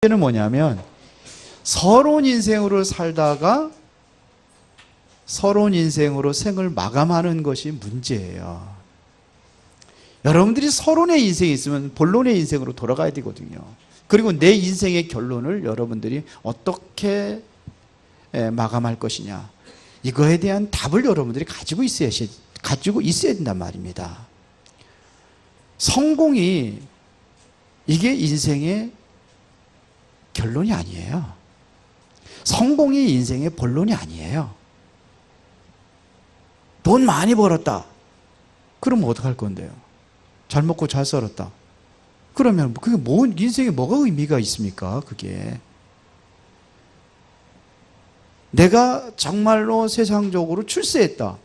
문제는 뭐냐면 서러운 인생으로 살다가 서러운 인생으로 생을 마감하는 것이 문제예요. 여러분들이 서론의 인생이 있으면 본론의 인생으로 돌아가야 되거든요. 그리고 내 인생의 결론을 여러분들이 어떻게 마감할 것이냐, 이거에 대한 답을 여러분들이 가지고 있어야 된단 말입니다. 성공이 이게 인생의 결론이 아니에요. 성공이 인생의 본론이 아니에요. 돈 많이 벌었다. 그러면 어떡할 건데요? 잘 먹고 잘 살았다. 그러면 그게 인생에 뭐가 의미가 있습니까? 그게. 내가 정말로 세상적으로 출세했다.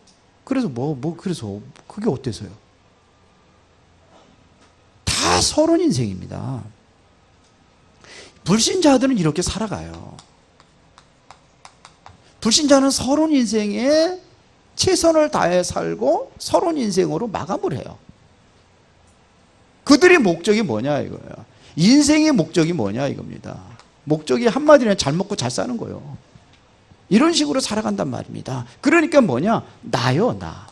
그래서 그래서 그게 어때서요? 다 서러운 인생입니다. 불신자들은 이렇게 살아가요. 불신자는 서러운 인생에 최선을 다해 살고 서러운 인생으로 마감을 해요. 그들의 목적이 뭐냐 이거예요. 인생의 목적이 뭐냐 이겁니다. 목적이 한마디로 잘 먹고 잘 사는 거예요. 이런 식으로 살아간단 말입니다. 그러니까 뭐냐? 나요, 나.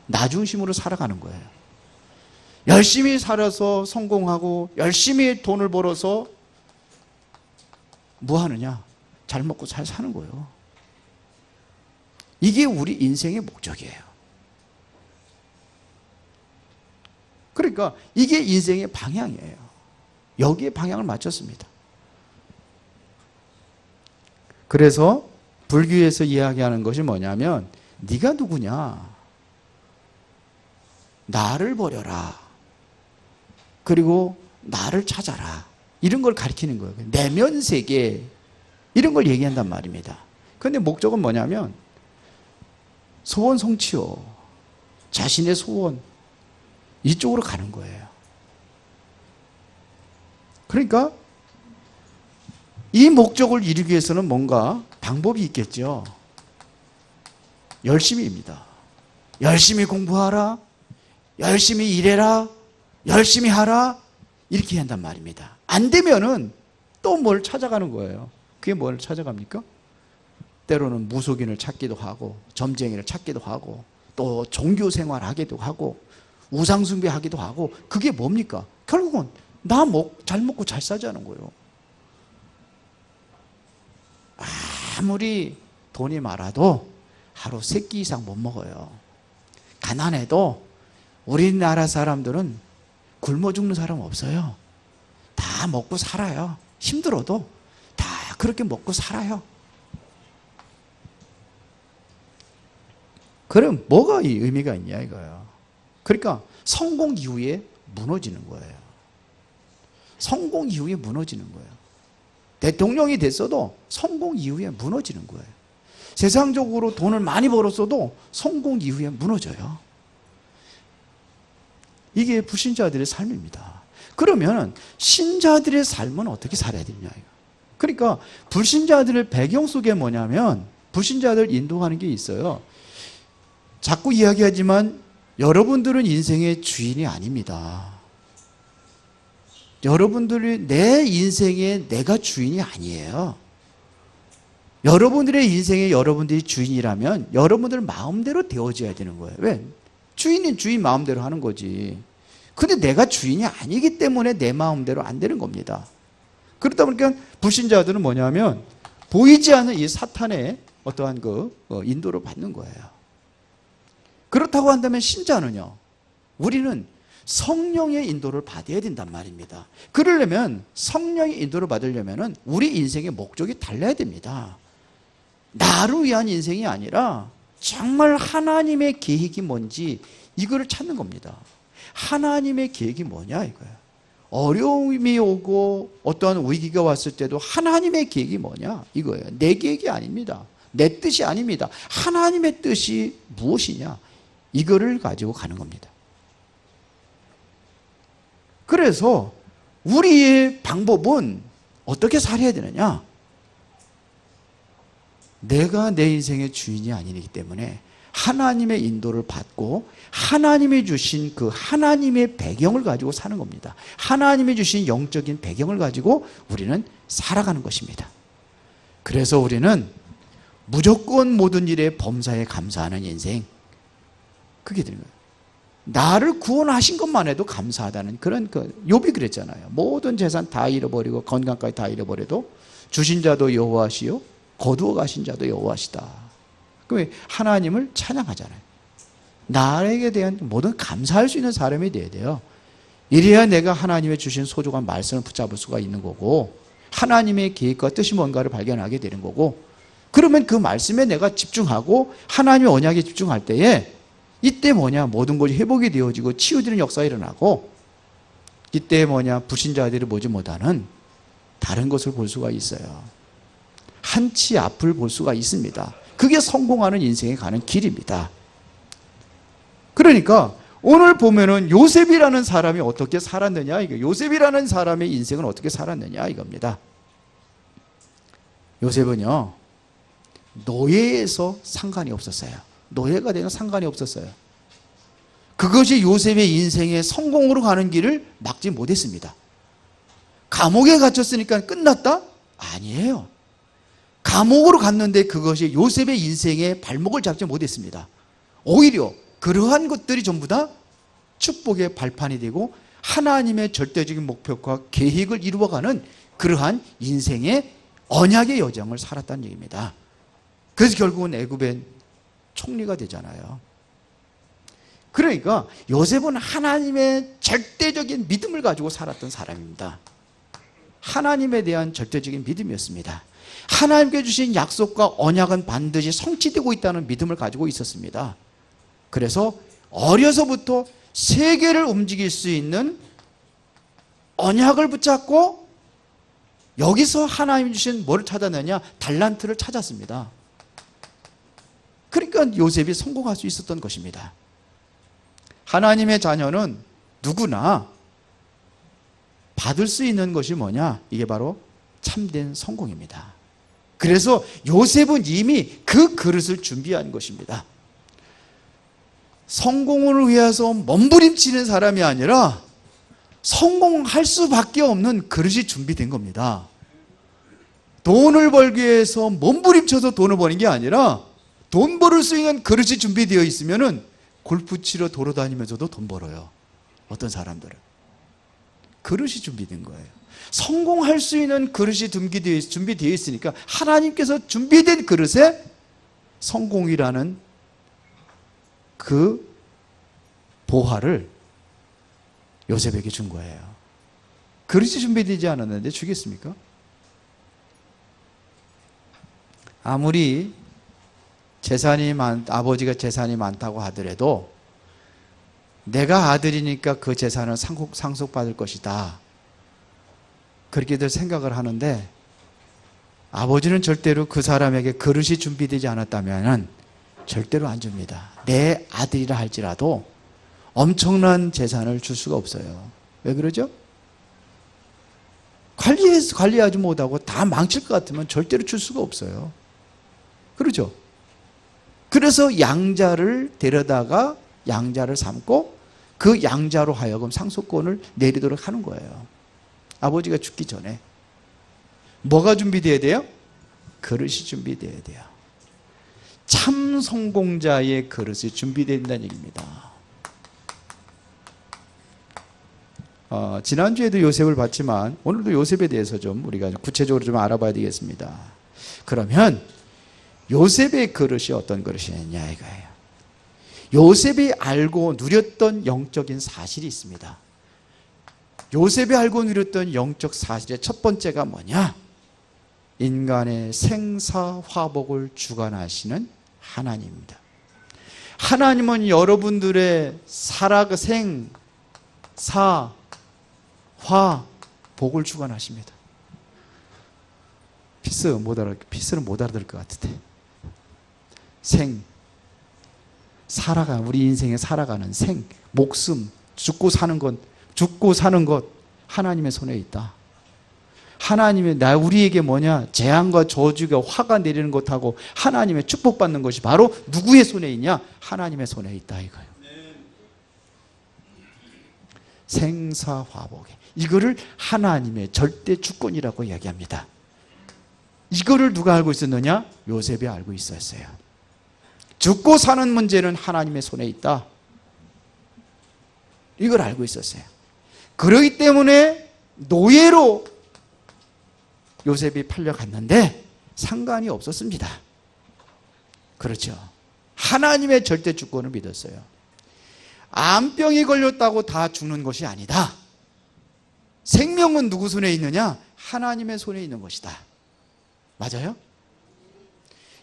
나 중심으로 살아가는 거예요. 열심히 살아서 성공하고 열심히 돈을 벌어서 뭐 하느냐? 잘 먹고 잘 사는 거예요. 이게 우리 인생의 목적이에요. 그러니까 이게 인생의 방향이에요. 여기에 방향을 맞췄습니다. 그래서 불교에서 이야기하는 것이 뭐냐면 네가 누구냐? 나를 버려라. 그리고 나를 찾아라. 이런 걸 가리키는 거예요. 내면 세계 이런 걸 얘기한단 말입니다. 그런데 목적은 뭐냐면 소원 성취요. 자신의 소원 이쪽으로 가는 거예요. 그러니까 이 목적을 이루기 위해서는 뭔가 방법이 있겠죠. 열심히입니다. 열심히 공부하라. 열심히 일해라. 열심히 하라. 이렇게 한단 말입니다. 안 되면은 또 뭘 찾아가는 거예요. 그게 뭘 찾아갑니까? 때로는 무속인을 찾기도 하고 점쟁이를 찾기도 하고 또 종교 생활하기도 하고 우상숭배하기도 하고 그게 뭡니까? 결국은 잘 먹고 잘 사자는 거예요. 아무리 돈이 많아도 하루 3끼 이상 못 먹어요. 가난해도 우리나라 사람들은 굶어 죽는 사람 없어요. 다 먹고 살아요. 힘들어도 다 그렇게 먹고 살아요. 그럼 뭐가 이 의미가 있냐 이거예요. 그러니까 성공 이후에 무너지는 거예요. 성공 이후에 무너지는 거예요. 대통령이 됐어도 성공 이후에 무너지는 거예요. 세상적으로 돈을 많이 벌었어도 성공 이후에 무너져요. 이게 불신자들의 삶입니다. 그러면 신자들의 삶은 어떻게 살아야 되냐 이거. 그러니까 불신자들의 배경 속에 뭐냐면 불신자들 인도하는 게 있어요. 자꾸 이야기하지만 여러분들은 인생의 주인이 아닙니다. 여러분들이 내 인생의 내가 주인이 아니에요. 여러분들의 인생에 여러분들이 주인이라면 여러분들 마음대로 되어져야 되는 거예요. 왜? 주인은 주인 마음대로 하는 거지. 근데 내가 주인이 아니기 때문에 내 마음대로 안 되는 겁니다. 그러다 보니까 불신자들은 뭐냐면 보이지 않는 이 사탄의 어떠한 인도를 받는 거예요. 그렇다고 한다면 신자는요, 우리는 성령의 인도를 받아야 된단 말입니다. 그러려면 성령의 인도를 받으려면 우리 인생의 목적이 달라야 됩니다. 나를 위한 인생이 아니라 정말 하나님의 계획이 뭔지 이거를 찾는 겁니다. 하나님의 계획이 뭐냐 이거예요. 어려움이 오고 어떠한 위기가 왔을 때도 하나님의 계획이 뭐냐 이거예요. 내 계획이 아닙니다. 내 뜻이 아닙니다. 하나님의 뜻이 무엇이냐 이거를 가지고 가는 겁니다. 그래서 우리의 방법은 어떻게 살아야 되느냐? 내가 내 인생의 주인이 아니기 때문에 하나님의 인도를 받고 하나님이 주신 그 하나님의 배경을 가지고 사는 겁니다. 하나님이 주신 영적인 배경을 가지고 우리는 살아가는 것입니다. 그래서 우리는 무조건 모든 일에 범사에 감사하는 인생, 그게 되는 거예요. 나를 구원하신 것만 해도 감사하다는 그런, 욥이 그랬잖아요. 모든 재산 다 잃어버리고 건강까지 다 잃어버려도 주신 자도 여호와시요 거두어 가신 자도 여호와시다. 그 하나님을 찬양하잖아요. 나에게 대한 모든 감사할 수 있는 사람이 되어야 돼요. 이래야 내가 하나님의 주신 소중한 말씀을 붙잡을 수가 있는 거고, 하나님의 계획과 뜻이 뭔가를 발견하게 되는 거고, 그러면 그 말씀에 내가 집중하고 하나님의 언약에 집중할 때에 이때 모든 것이 회복이 되어지고 치유되는 역사가 일어나고, 이때 불신자들이 보지 못하는 다른 것을 볼 수가 있어요. 한치 앞을 볼 수가 있습니다. 그게 성공하는 인생에 가는 길입니다. 그러니까 오늘 보면은 요셉이라는 사람이 어떻게 살았느냐, 요셉이라는 사람의 인생은 어떻게 살았느냐 이겁니다. 요셉은요, 노예에서 상관이 없었어요. 노예가 되는 상관이 없었어요. 그것이 요셉의 인생의 성공으로 가는 길을 막지 못했습니다. 감옥에 갇혔으니까 끝났다? 아니에요. 감옥으로 갔는데 그것이 요셉의 인생의 발목을 잡지 못했습니다. 오히려 그러한 것들이 전부 다 축복의 발판이 되고 하나님의 절대적인 목표와 계획을 이루어가는 그러한 인생의 언약의 여정을 살았다는 얘기입니다. 그래서 결국은 애굽의 총리가 되잖아요. 그러니까 요셉은 하나님의 절대적인 믿음을 가지고 살았던 사람입니다. 하나님에 대한 절대적인 믿음이었습니다. 하나님께 주신 약속과 언약은 반드시 성취되고 있다는 믿음을 가지고 있었습니다. 그래서 어려서부터 세계를 움직일 수 있는 언약을 붙잡고 여기서 하나님이 주신 뭐를 찾았느냐? 달란트를 찾았습니다. 그러니까 요셉이 성공할 수 있었던 것입니다. 하나님의 자녀는 누구나 받을 수 있는 것이 뭐냐? 이게 바로 참된 성공입니다. 그래서 요셉은 이미 그 그릇을 준비한 것입니다. 성공을 위해서 몸부림치는 사람이 아니라 성공할 수밖에 없는 그릇이 준비된 겁니다. 돈을 벌기 위해서 몸부림쳐서 돈을 버는 게 아니라 돈 벌을 수 있는 그릇이 준비되어 있으면은 골프 치러 돌아다니면서도 돈 벌어요. 어떤 사람들은. 그릇이 준비된 거예요. 성공할 수 있는 그릇이 준비되어 있으니까 하나님께서 준비된 그릇에 성공이라는 그 보화를 요셉에게 준 거예요. 그릇이 준비되지 않았는데 주겠습니까? 아무리 아버지가 재산이 많다고 하더라도 내가 아들이니까 그 재산을 상속받을 것이다, 그렇게들 생각을 하는데, 아버지는 절대로 그 사람에게 그릇이 준비되지 않았다면 절대로 안 줍니다. 내 아들이라 할지라도 엄청난 재산을 줄 수가 없어요. 왜 그러죠? 관리하지 못하고 다 망칠 것 같으면 절대로 줄 수가 없어요. 그렇죠? 그래서 양자를 데려다가 양자를 삼고 그 양자로 하여금 상속권을 내리도록 하는 거예요. 아버지가 죽기 전에. 뭐가 준비되어야 돼요? 그릇이 준비되어야 돼요. 참 성공자의 그릇이 준비된다는 얘기입니다. 지난주에도 요셉을 봤지만 오늘도 요셉에 대해서 좀 우리가 구체적으로 좀 알아봐야 되겠습니다. 그러면 요셉의 그릇이 어떤 그릇이냐 이거예요. 요셉이 알고 누렸던 영적인 사실이 있습니다. 요셉이 알고 누렸던 영적 사실의 첫 번째가 뭐냐? 인간의 생사화복을 주관하시는 하나님입니다. 하나님은 여러분들의 생, 사, 화, 복을 주관하십니다. 피스는 못 알아들 것 같은데. 우리 인생에 살아가는 목숨, 죽고 사는 것 하나님의 손에 있다. 하나님의 우리에게 뭐냐? 재앙과 저주가 화가 내리는 것하고 하나님의 축복받는 것이 바로 누구의 손에 있냐? 하나님의 손에 있다 이거예요. 생사화복에. 이거를 하나님의 절대 주권이라고 이야기합니다. 이거를 누가 알고 있었느냐? 요셉이 알고 있었어요. 죽고 사는 문제는 하나님의 손에 있다. 이걸 알고 있었어요. 그렇기 때문에 노예로 요셉이 팔려갔는데 상관이 없었습니다. 그렇죠. 하나님의 절대 주권을 믿었어요. 암병이 걸렸다고 다 죽는 것이 아니다. 생명은 누구 손에 있느냐? 하나님의 손에 있는 것이다. 맞아요?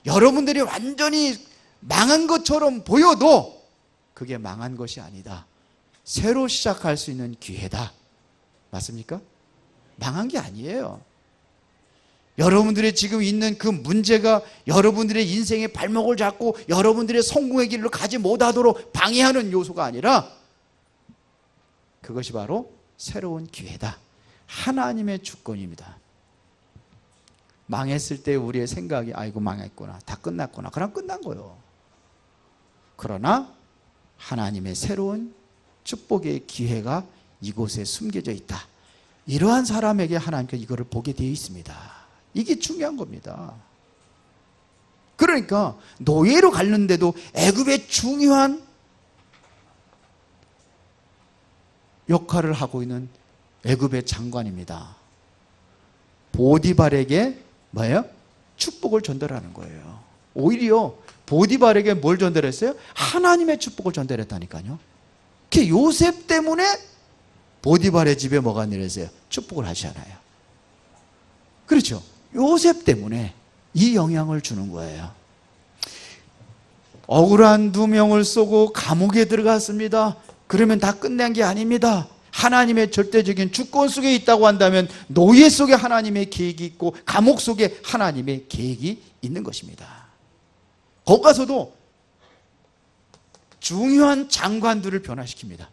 여러분들이 완전히 망한 것처럼 보여도 그게 망한 것이 아니다. 새로 시작할 수 있는 기회다. 맞습니까? 망한 게 아니에요. 여러분들의 지금 있는 그 문제가 여러분들의 인생의 발목을 잡고 여러분들의 성공의 길로 가지 못하도록 방해하는 요소가 아니라 그것이 바로 새로운 기회다. 하나님의 주권입니다. 망했을 때 우리의 생각이 아이고 망했구나, 다 끝났구나, 그럼 끝난 거예요. 그러나 하나님의 새로운 축복의 기회가 이곳에 숨겨져 있다. 이러한 사람에게 하나님께서 이거를 보게 되어 있습니다. 이게 중요한 겁니다. 그러니까 노예로 갔는데도 애굽의 중요한 역할을 하고 있는 애굽의 장관입니다. 보디발에게 뭐예요? 축복을 전달하는 거예요. 오히려 보디발에게 뭘 전달했어요? 하나님의 축복을 전달했다니까요. 그 요셉 때문에 보디발의 집에 뭐가 내렸어요? 축복을 하시잖아요. 그렇죠. 요셉 때문에 이 영향을 주는 거예요. 억울한 2명을 쏘고 감옥에 들어갔습니다. 그러면 다 끝난 게 아닙니다. 하나님의 절대적인 주권 속에 있다고 한다면 노예 속에 하나님의 계획이 있고 감옥 속에 하나님의 계획이 있는 것입니다. 거기 가서도 중요한 장관들을 변화시킵니다.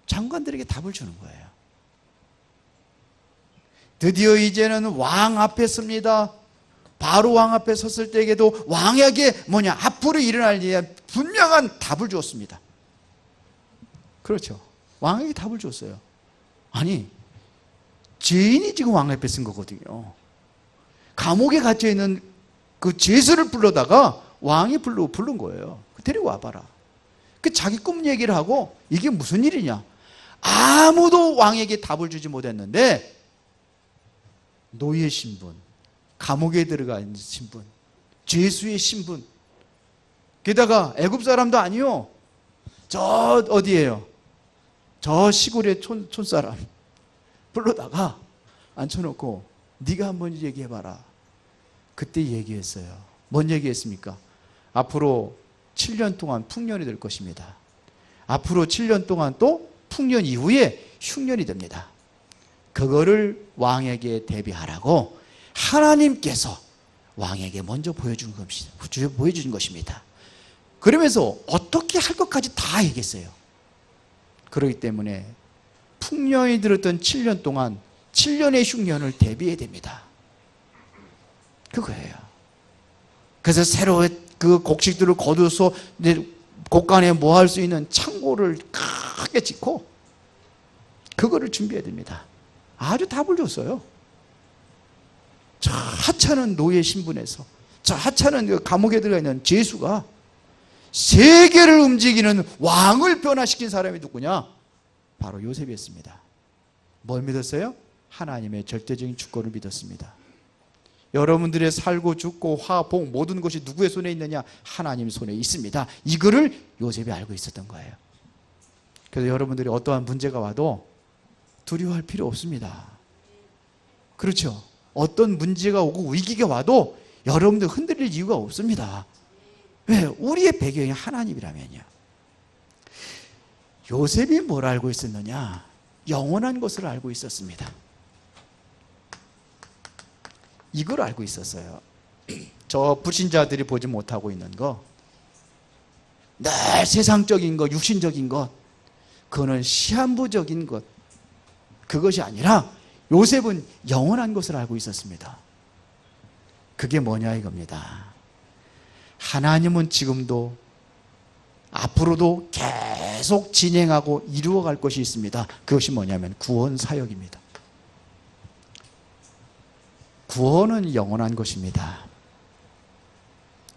장관들에게 답을 주는 거예요. 드디어 이제는 왕 앞에 섭니다. 바로 왕 앞에 섰을 때에도 왕에게 뭐냐? 앞으로 일어날 일에 분명한 답을 주었습니다. 그렇죠. 왕에게 답을 줬어요. 아니, 죄인이 지금 왕 앞에 쓴 거거든요. 감옥에 갇혀있는 그 죄수를 불러다가 왕이 부른 거예요. 데리고 와봐라. 그 자기 꿈 얘기를 하고 이게 무슨 일이냐? 아무도 왕에게 답을 주지 못했는데 노예 신분, 감옥에 들어가 있는 신분, 죄수의 신분, 게다가 애굽 사람도 아니요. 저 어디예요? 저 시골의 촌사람 불러다가 앉혀놓고 네가 한번 얘기해봐라. 그때 얘기했어요. 뭔 얘기했습니까? 앞으로 7년 동안 풍년이 될 것입니다. 앞으로 7년 동안 또 풍년 이후에 흉년이 됩니다. 그거를 왕에게 대비하라고 하나님께서 왕에게 먼저 보여준 것입니다. 그러면서 어떻게 할 것까지 다 얘기했어요. 그렇기 때문에 풍년이 들었던 7년 동안 7년의 흉년을 대비해야 됩니다. 그거예요. 그래서 새로 그 곡식들을 거두어서 곡간에 모을 수 있는 창고를 크게 짓고 그거를 준비해야 됩니다. 아주 답을 줬어요. 저 하찮은 노예 신분에서 저 하찮은 그 감옥에 들어가 있는 죄수가 세계를 움직이는 왕을 변화시킨 사람이 누구냐? 바로 요셉이었습니다. 뭘 믿었어요? 하나님의 절대적인 주권을 믿었습니다. 여러분들의 살고 죽고 화복 모든 것이 누구의 손에 있느냐? 하나님 손에 있습니다. 이거를 요셉이 알고 있었던 거예요. 그래서 여러분들이 어떠한 문제가 와도 두려워할 필요 없습니다. 그렇죠? 어떤 문제가 오고 위기가 와도 여러분들 흔들릴 이유가 없습니다. 왜? 우리의 배경이 하나님이라면요. 요셉이 뭘 알고 있었느냐? 영원한 것을 알고 있었습니다. 이걸 알고 있었어요. 저 불신자들이 보지 못하고 있는 거, 늘 세상적인 것, 육신적인 것, 그거는 시한부적인 것, 그것이 아니라 요셉은 영원한 것을 알고 있었습니다. 그게 뭐냐 이겁니다. 하나님은 지금도 앞으로도 계속 진행하고 이루어갈 것이 있습니다. 그것이 뭐냐면 구원 사역입니다. 구원은 영원한 것입니다.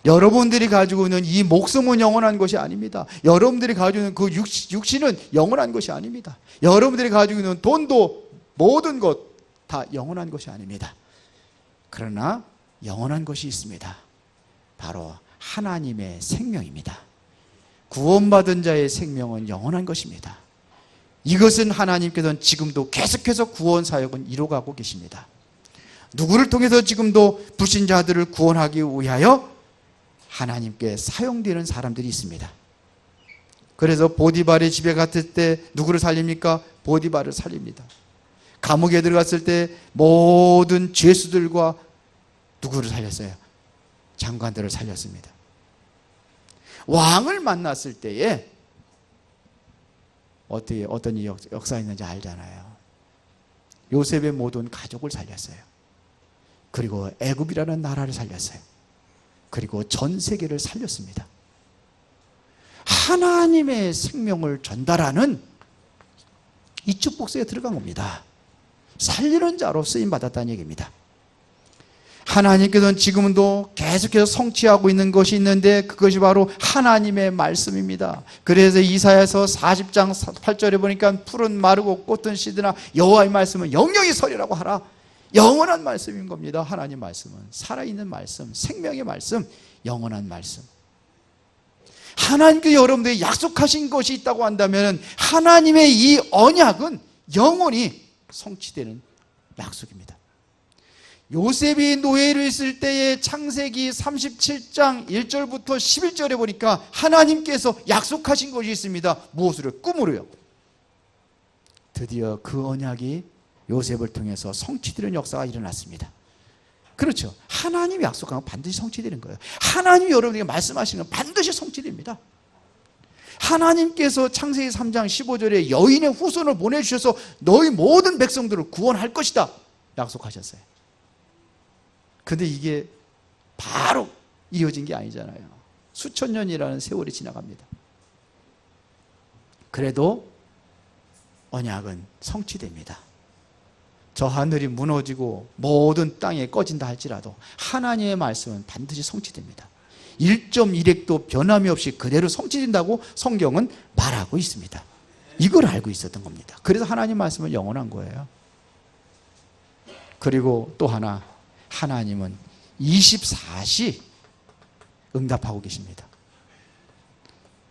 여러분들이 가지고 있는 이 목숨은 영원한 것이 아닙니다. 여러분들이 가지고 있는 그 육신은 영원한 것이 아닙니다. 여러분들이 가지고 있는 돈도 모든 것 다 영원한 것이 아닙니다. 그러나 영원한 것이 있습니다. 바로 하나님의 생명입니다. 구원받은 자의 생명은 영원한 것입니다. 이것은 하나님께서는 지금도 계속해서 구원 사역은 이루어가고 계십니다. 누구를 통해서 지금도 불신자들을 구원하기 위하여 하나님께 사용되는 사람들이 있습니다. 그래서 보디발의 집에 갔을 때 누구를 살립니까? 보디발을 살립니다. 감옥에 들어갔을 때 모든 죄수들과 누구를 살렸어요? 장관들을 살렸습니다. 왕을 만났을 때에 어떤 역사가 있는지 알잖아요. 요셉의 모든 가족을 살렸어요. 그리고 애굽이라는 나라를 살렸어요. 그리고 전 세계를 살렸습니다. 하나님의 생명을 전달하는 이 축복서에 들어간 겁니다. 살리는 자로 쓰임받았다는 얘기입니다. 하나님께서는 지금도 계속해서 성취하고 있는 것이 있는데 그것이 바로 하나님의 말씀입니다. 그래서 이사야서 40장 8절에 보니까 푸른 마르고 꽃은 시드나 여호와의 말씀은 영영이 서리라고 하라. 영원한 말씀인 겁니다. 하나님 말씀은 살아있는 말씀, 생명의 말씀, 영원한 말씀. 하나님께 여러분들이 약속하신 것이 있다고 한다면 하나님의 이 언약은 영원히 성취되는 약속입니다. 요셉이 노예로 있을 때의 창세기 37장 1절부터 11절에 보니까 하나님께서 약속하신 것이 있습니다. 무엇으로요? 꿈으로요. 드디어 그 언약이 요셉을 통해서 성취되는 역사가 일어났습니다. 그렇죠. 하나님이 약속한 건 반드시 성취되는 거예요. 하나님이 여러분에게 말씀하시는 건 반드시 성취됩니다. 하나님께서 창세기 3장 15절에 여인의 후손을 보내주셔서 너희 모든 백성들을 구원할 것이다 약속하셨어요. 근데 이게 바로 이어진 게 아니잖아요. 수천 년이라는 세월이 지나갑니다. 그래도 언약은 성취됩니다. 저 하늘이 무너지고 모든 땅에 꺼진다 할지라도 하나님의 말씀은 반드시 성취됩니다. 1.1핵도 변함이 없이 그대로 성취된다고 성경은 말하고 있습니다. 이걸 알고 있었던 겁니다. 그래서 하나님 말씀은 영원한 거예요. 그리고 또 하나, 하나님은 24시 응답하고 계십니다.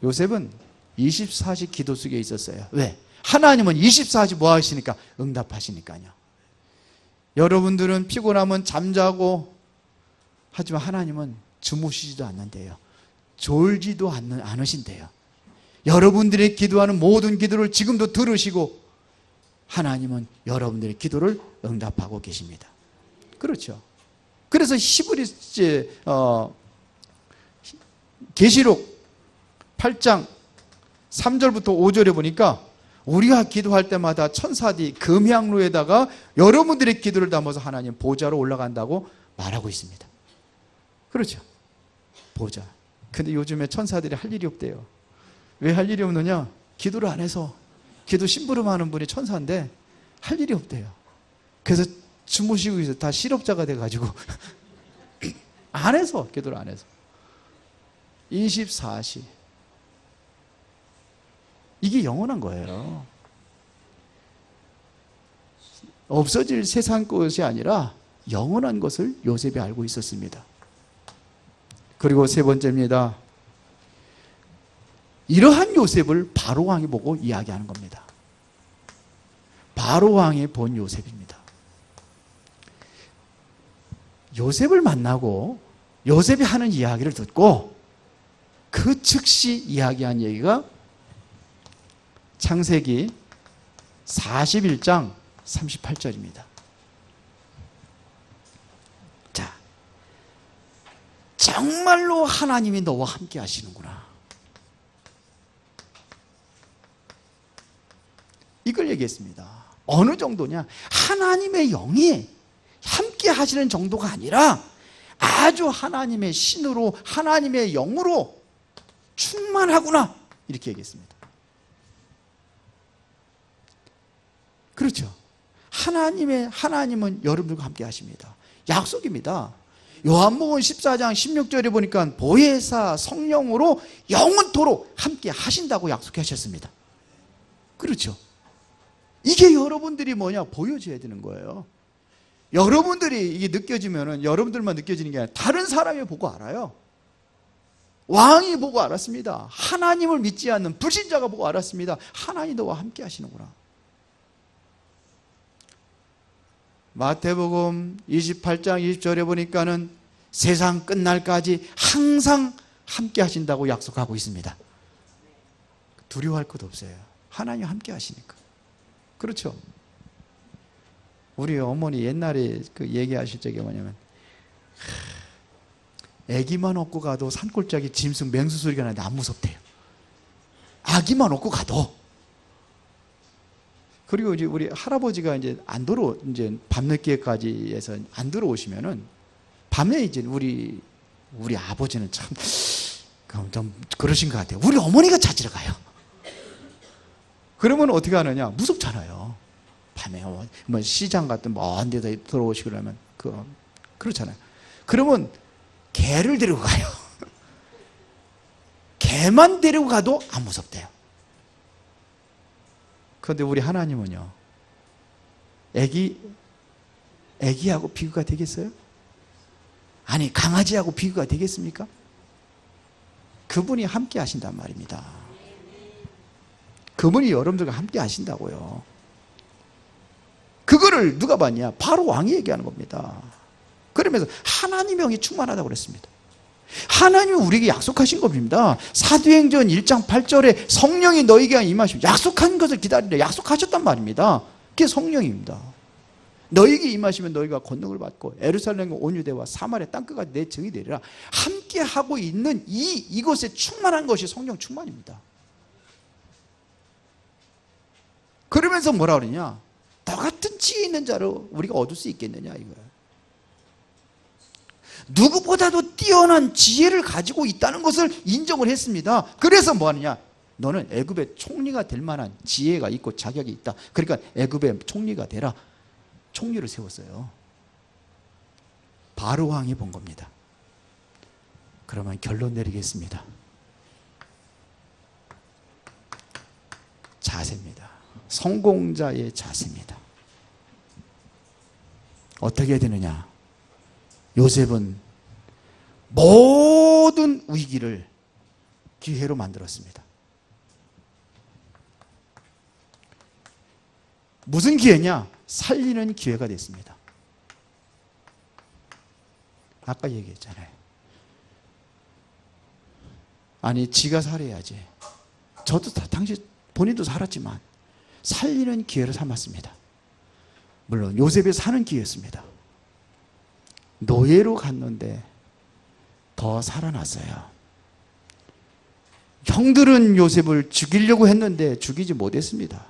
요셉은 24시 기도 속에 있었어요. 왜? 하나님은 24시 뭐 하시니까? 응답하시니까요. 여러분들은 피곤하면 잠자고 하지만 하나님은 주무시지도 않는데요. 졸지도 않으신대요. 여러분들이 기도하는 모든 기도를 지금도 들으시고 하나님은 여러분들의 기도를 응답하고 계십니다. 그렇죠. 그래서 계시록 8장 3절부터 5절에 보니까 우리가 기도할 때마다 천사들이 금향로에다가 여러분들의 기도를 담아서 하나님 보좌로 올라간다고 말하고 있습니다. 그렇죠. 보좌. 근데 요즘에 천사들이 할 일이 없대요. 왜 할 일이 없느냐? 기도를 안 해서. 기도 심부름하는 분이 천사인데 할 일이 없대요. 그래서 주무시고 있어요. 다 실업자가 돼가지고 안 해서, 기도를 안 해서. 24시. 이게 영원한 거예요. 없어질 세상 것이 아니라 영원한 것을 요셉이 알고 있었습니다. 그리고 세 번째입니다. 이러한 요셉을 바로왕이 보고 이야기하는 겁니다. 바로왕이 본 요셉입니다. 요셉을 만나고 요셉이 하는 이야기를 듣고 그 즉시 이야기한 얘기가 창세기 41장 38절입니다. 자, 정말로 하나님이 너와 함께 하시는구나. 이걸 얘기했습니다. 어느 정도냐? 하나님의 영이 함께 하시는 정도가 아니라 아주 하나님의 신으로, 하나님의 영으로 충만하구나, 이렇게 얘기했습니다. 그렇죠. 하나님은 여러분들과 함께 하십니다. 약속입니다. 요한복음 14장 16절에 보니까 보혜사 성령으로 영원토록 함께 하신다고 약속하셨습니다. 그렇죠. 이게 여러분들이 뭐냐? 보여줘야 되는 거예요. 여러분들이 이게 느껴지면은 여러분들만 느껴지는 게 아니라 다른 사람이 보고 알아요. 왕이 보고 알았습니다. 하나님을 믿지 않는 불신자가 보고 알았습니다. 하나님이 너와 함께 하시는구나. 마태복음 28장 20절에 보니까는 세상 끝날까지 항상 함께 하신다고 약속하고 있습니다. 두려워할 것도 없어요. 하나님 함께 하시니까. 그렇죠. 우리 어머니 옛날에 그 얘기하실 적에 뭐냐면, 애기만 업고 가도 산골짜기 짐승 맹수 소리가 나는데 안 무섭대요. 아기만 업고 가도. 그리고 이제 우리 할아버지가 이제 이제 밤늦게까지 해서 안 들어오시면은 밤에 이제 우리 아버지는 참 좀 그러신 것 같아요. 우리 어머니가 찾으러 가요. 그러면 어떻게 하느냐? 무섭잖아요. 밤에 뭐 시장 같은 먼 데다 들어오시고 그러면 그렇잖아요. 그러면 개를 데리고 가요. 개만 데리고 가도 안 무섭대요. 그런데 우리 하나님은요, 애기하고 비교가 되겠어요? 아니, 강아지하고 비교가 되겠습니까? 그분이 함께 하신단 말입니다. 그분이 여러분들과 함께 하신다고요. 그거를 누가 봤냐? 바로 왕이 얘기하는 겁니다. 그러면서 하나님의 영이 충만하다고 그랬습니다. 하나님이 우리에게 약속하신 겁니다. 사도행전 1장 8절에 성령이 너에게 임하시면 약속한 것을 기다리라, 약속하셨단 말입니다. 그게 성령입니다. 너에게 임하시면 너희가 권능을 받고 예루살렘과 온 유대와 사마리아 땅끝까지 내 증이 되리라. 함께 하고 있는 이것에 충만한 것이 성령 충만입니다. 그러면서 뭐라 그러냐? 너 같은 지혜 있는 자로 우리가 얻을 수 있겠느냐 이거야. 누구보다도 뛰어난 지혜를 가지고 있다는 것을 인정을 했습니다. 그래서 뭐 하느냐? 너는 애굽의 총리가 될 만한 지혜가 있고 자격이 있다. 그러니까 애굽의 총리가 되라. 총리를 세웠어요. 바로 왕이 본 겁니다. 그러면 결론 내리겠습니다. 자세입니다. 성공자의 자세입니다. 어떻게 되느냐? 요셉은 모든 위기를 기회로 만들었습니다. 무슨 기회냐? 살리는 기회가 됐습니다. 아까 얘기했잖아요. 아니, 지가 살아야지. 저도 당시 본인도 살았지만 살리는 기회를 삼았습니다. 물론 요셉이 사는 기회였습니다. 노예로 갔는데 더 살아났어요. 형들은 요셉을 죽이려고 했는데 죽이지 못했습니다.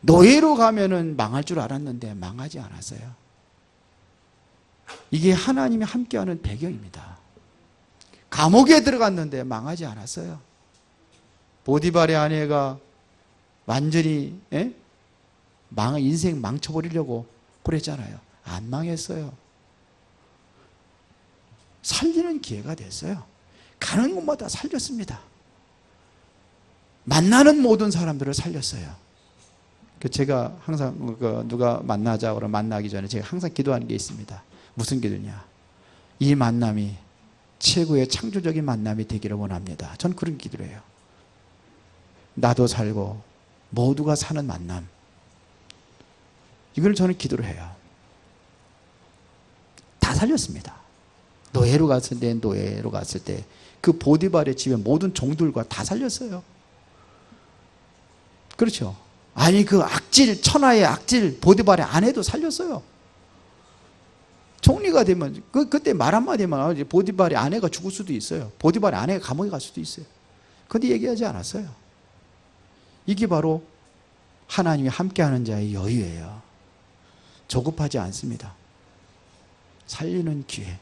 노예로 가면은 망할 줄 알았는데 망하지 않았어요. 이게 하나님이 함께하는 배경입니다. 감옥에 들어갔는데 망하지 않았어요. 보디발의 아내가 완전히 인생 망쳐버리려고 그랬잖아요. 안 망했어요. 살리는 기회가 됐어요. 가는 곳마다 살렸습니다. 만나는 모든 사람들을 살렸어요. 제가 항상 누가 만나자 그러면 만나기 전에 제가 항상 기도하는 게 있습니다. 무슨 기도냐? 이 만남이 최고의 창조적인 만남이 되기를 원합니다. 전 그런 기도를 해요. 나도 살고 모두가 사는 만남. 이걸 저는 기도를 해요. 다 살렸습니다. 노예로 갔을 때 그 보디발의 집에 모든 종들과 다 살렸어요. 그렇죠. 아니, 그 천하의 악질 보디발의 아내도 살렸어요. 총리가 되면 그때 말 한마디 하면 보디발의 아내가 죽을 수도 있어요. 보디발의 아내가 감옥에 갈 수도 있어요. 그런데 얘기하지 않았어요. 이게 바로 하나님이 함께하는 자의 여유예요. 조급하지 않습니다. 살리는 기회.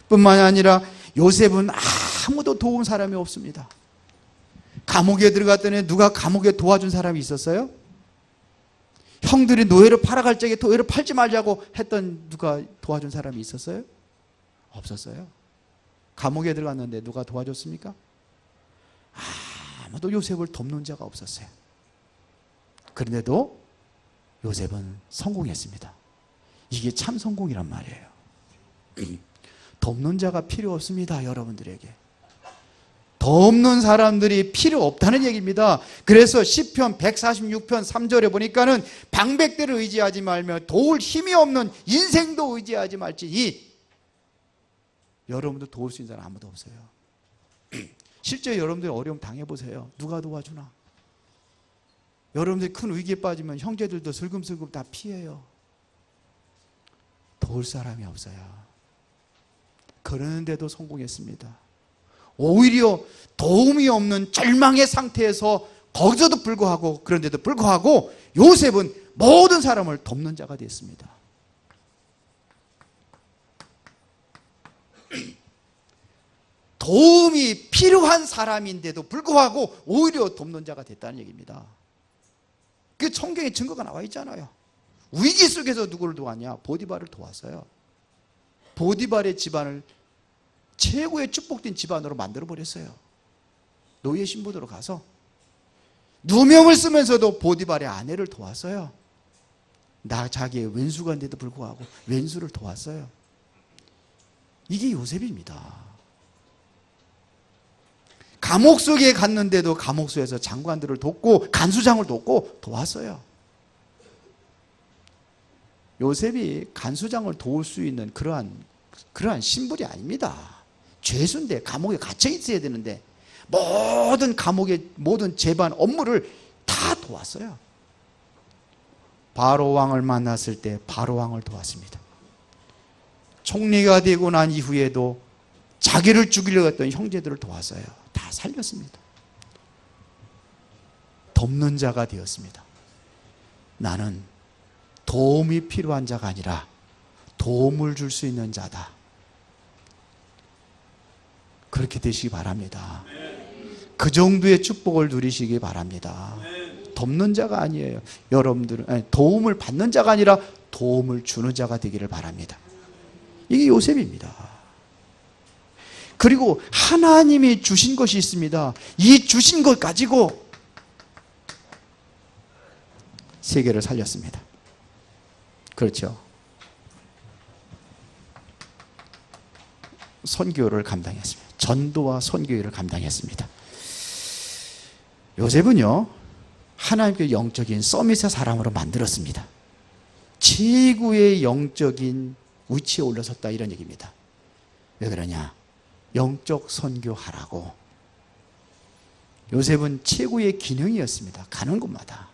뿐만 아니라 요셉은 아무도 도운 사람이 없습니다. 감옥에 들어갔더니 누가 감옥에 도와준 사람이 있었어요? 형들이 노예를 팔아갈 적에 노예를 팔지 말자고 했던 누가 도와준 사람이 있었어요? 없었어요. 감옥에 들어갔는데 누가 도와줬습니까? 아무도 요셉을 돕는 자가 없었어요. 그런데도 요셉은 성공했습니다. 이게 참 성공이란 말이에요. 돕는 자가 필요 없습니다. 여러분들에게 돕는 사람들이 필요 없다는 얘기입니다. 그래서 시편 146편 3절에 보니까는 방백대를 의지하지 말며 도울 힘이 없는 인생도 의지하지 말지니. 여러분들 도울 수 있는 사람 아무도 없어요. 실제 여러분들 어려움 당해보세요. 누가 도와주나? 여러분들이 큰 위기에 빠지면 형제들도 슬금슬금 다 피해요. 도울 사람이 없어요. 그러는데도 성공했습니다. 오히려 도움이 없는 절망의 상태에서 거기서도 불구하고, 그런데도 불구하고 요셉은 모든 사람을 돕는 자가 됐습니다. 도움이 필요한 사람인데도 불구하고 오히려 돕는 자가 됐다는 얘기입니다. 그 성경에 증거가 나와 있잖아요. 위기 속에서 누구를 도왔냐? 보디발을 도왔어요. 보디발의 집안을 최고의 축복된 집안으로 만들어버렸어요. 노예 신부대로 가서 누명을 쓰면서도 보디발의 아내를 도왔어요. 자기의 왼수가인데도 불구하고 왼수를 도왔어요. 이게 요셉입니다. 감옥 속에 갔는데도 감옥소에서 장관들을 돕고 간수장을 돕고 도왔어요. 요셉이 간수장을 도울 수 있는 그러한 신분이 아닙니다. 죄수인데 감옥에 갇혀 있어야 되는데 모든 감옥의 모든 재반 업무를 다 도왔어요. 바로 왕을 만났을 때 바로 왕을 도왔습니다. 총리가 되고 난 이후에도 자기를 죽이려고 했던 형제들을 도왔어요. 다 살렸습니다. 돕는 자가 되었습니다. 나는 도움이 필요한 자가 아니라 도움을 줄 수 있는 자다. 그렇게 되시기 바랍니다. 그 정도의 축복을 누리시기 바랍니다. 돕는 자가 아니에요. 여러분들은 도움을 받는 자가 아니라 도움을 주는 자가 되기를 바랍니다. 이게 요셉입니다. 그리고 하나님이 주신 것이 있습니다. 이 주신 것 가지고 세계를 살렸습니다. 그렇죠. 선교를 감당했습니다. 전도와 선교를 감당했습니다. 요셉은요, 하나님께 영적인 서밋의 사람으로 만들었습니다. 최고의 영적인 위치에 올라섰다, 이런 얘기입니다. 왜 그러냐? 영적 선교하라고. 요셉은 최고의 기능이었습니다. 가는 곳마다.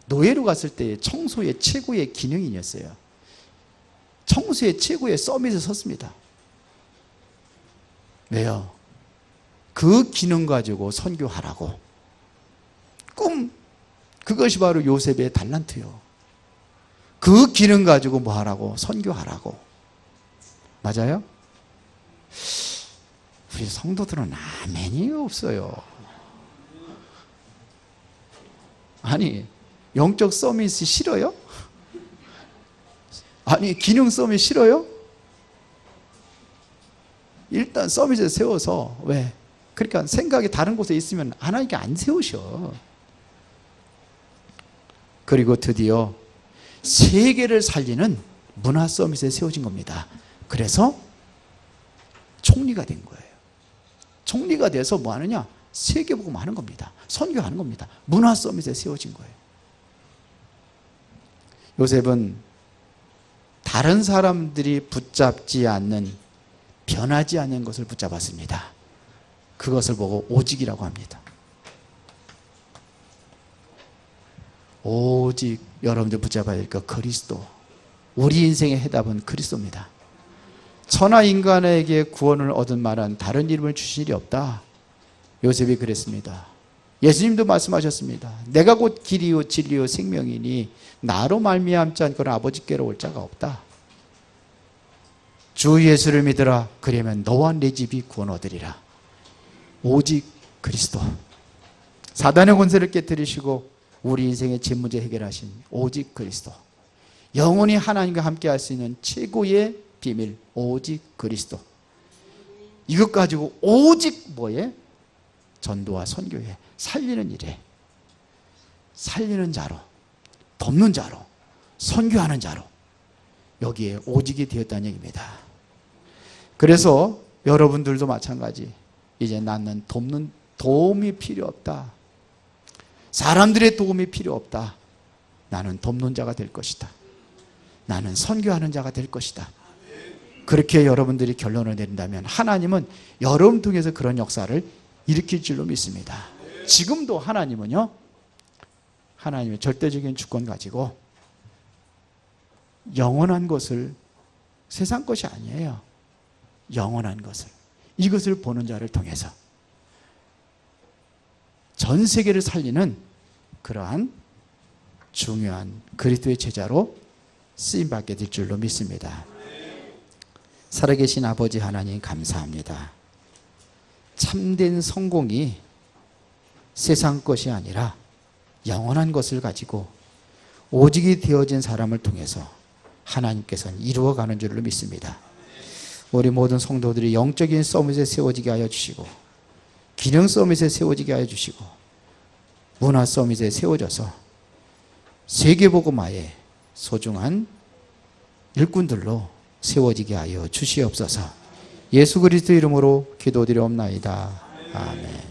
노예로 갔을 때 청소의 최고의 기능인이었어요. 청소의 최고의 서밋에 섰습니다. 왜요? 그 기능 가지고 선교하라고. 그것이 바로 요셉의 달란트요. 그 기능 가지고 뭐 하라고? 선교하라고. 맞아요? 우리 성도들은 아멘이 없어요. 아니, 영적 서밋이 싫어요? 아니, 기능 서밋 싫어요? 일단 서밋에 세워서, 왜? 그러니까 생각이 다른 곳에 있으면 하나님께 안 세우셔. 그리고 드디어 세계를 살리는 문화 서밋에 세워진 겁니다. 그래서 총리가 된 거예요. 총리가 돼서 뭐 하느냐? 세계복음 하는 겁니다. 선교하는 겁니다. 문화 서밋에 세워진 거예요. 요셉은 다른 사람들이 붙잡지 않는, 변하지 않는 것을 붙잡았습니다. 그것을 보고 오직이라고 합니다. 오직 여러분들 붙잡아야 될 것, 그리스도. 우리 인생의 해답은 그리스도입니다. 천하 인간에게 구원을 얻은 말은 다른 이름을 주실 일이 없다. 요셉이 그랬습니다. 예수님도 말씀하셨습니다. 내가 곧 길이요 진리요 생명이니 나로 말미암지 않고는 아버지께로 올 자가 없다. 주 예수를 믿으라. 그러면 너와 내 집이 구원 얻으리라. 오직 그리스도. 사단의 권세를 깨뜨리시고 우리 인생의 진 문제 해결하신 오직 그리스도. 영원히 하나님과 함께 할 수 있는 최고의 비밀 오직 그리스도. 이것 가지고 오직 뭐에? 전도와 선교에 살리는 일에 살리는 자로, 돕는 자로, 선교하는 자로 여기에 오직이 되었다는 얘기입니다. 그래서 여러분들도 마찬가지. 이제 나는 돕는 도움이 필요 없다. 사람들의 도움이 필요 없다. 나는 돕는 자가 될 것이다. 나는 선교하는 자가 될 것이다. 그렇게 여러분들이 결론을 내린다면 하나님은 여러분 통해서 그런 역사를 일으킬 줄로 믿습니다. 지금도 하나님은요, 하나님의 절대적인 주권 가지고 영원한 것을, 세상 것이 아니에요. 영원한 것을, 이것을 보는 자를 통해서 전 세계를 살리는 그러한 중요한 그리스도의 제자로 쓰임받게 될 줄로 믿습니다. 살아계신 아버지 하나님 감사합니다. 참된 성공이 세상 것이 아니라 영원한 것을 가지고 오직이 되어진 사람을 통해서 하나님께서는 이루어가는 줄로 믿습니다. 우리 모든 성도들이 영적인 서밋에 세워지게 하여 주시고 기능 서밋에 세워지게 하여 주시고 문화 서밋에 세워져서 세계복음화의 소중한 일꾼들로 세워지게 하여 주시옵소서. 예수 그리스도 이름으로 기도드리옵나이다. 아멘.